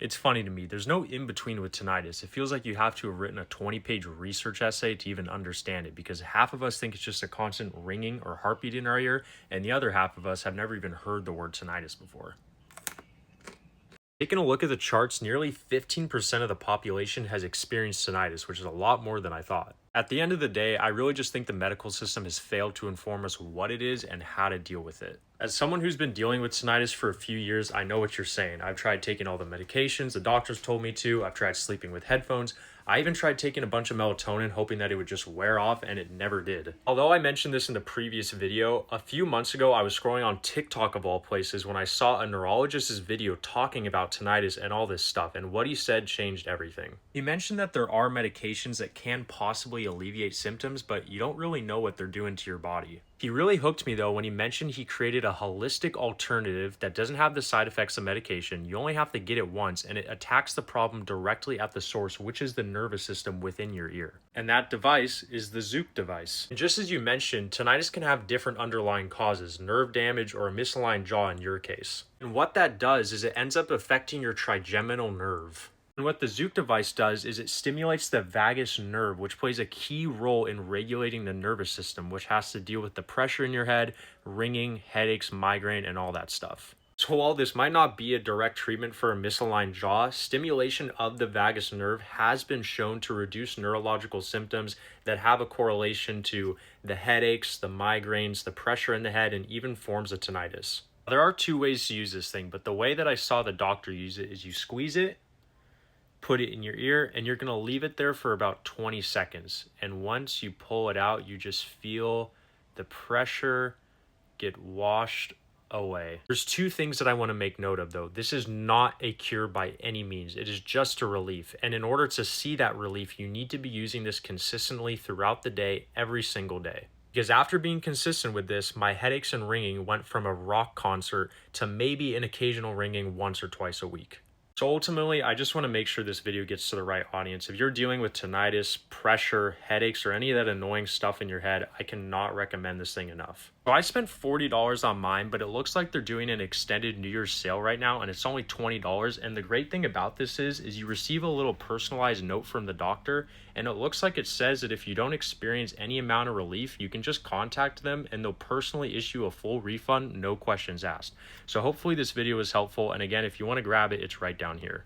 It's funny to me, there's no in between with tinnitus. It feels like you have to have written a 20-page research essay to even understand it because half of us think it's just a constant ringing or heartbeat in our ear, and the other half of us have never even heard the word tinnitus before. Taking a look at the charts, nearly 15% of the population has experienced tinnitus, which is a lot more than I thought. At the end of the day, I really just think the medical system has failed to inform us what it is and how to deal with it. As someone who's been dealing with tinnitus for a few years, I know what you're saying. I've tried taking all the medications the doctors told me to. I've tried sleeping with headphones. I even tried taking a bunch of melatonin, hoping that it would just wear off, and it never did. Although I mentioned this in the previous video, a few months ago I was scrolling on TikTok of all places when I saw a neurologist's video talking about tinnitus and all this stuff, and what he said changed everything. He mentioned that there are medications that can possibly alleviate symptoms, but you don't really know what they're doing to your body. He really hooked me though when he mentioned he created a holistic alternative that doesn't have the side effects of medication. You only have to get it once, and it attacks the problem directly at the source, which is the nervous system within your ear. And that device is the Zook device. And just as you mentioned, tinnitus can have different underlying causes, nerve damage or a misaligned jaw in your case. And what that does is it ends up affecting your trigeminal nerve. And what the Zook device does is it stimulates the vagus nerve, which plays a key role in regulating the nervous system, which has to deal with the pressure in your head, ringing, headaches, migraine, and all that stuff. So while this might not be a direct treatment for a misaligned jaw, stimulation of the vagus nerve has been shown to reduce neurological symptoms that have a correlation to the headaches, the migraines, the pressure in the head, and even forms of tinnitus. There are two ways to use this thing, but the way that I saw the doctor use it is you squeeze it, put it in your ear, and you're going to leave it there for about 20 seconds. And once you pull it out, you just feel the pressure get washed away. There's two things that I want to make note of though. This is not a cure by any means. It is just a relief. And in order to see that relief, you need to be using this consistently throughout the day, every single day. Because after being consistent with this, my headaches and ringing went from a rock concert to maybe an occasional ringing once or twice a week. So ultimately, I just want to make sure this video gets to the right audience. If you're dealing with tinnitus, pressure, headaches, or any of that annoying stuff in your head, I cannot recommend this thing enough. So I spent $40 on mine, but it looks like they're doing an extended New Year's sale right now, and it's only $20. And the great thing about this is you receive a little personalized note from the doctor, and it looks like it says that if you don't experience any amount of relief, you can just contact them and they'll personally issue a full refund, no questions asked. So hopefully this video is helpful, and again, if you want to grab it, it's right down here.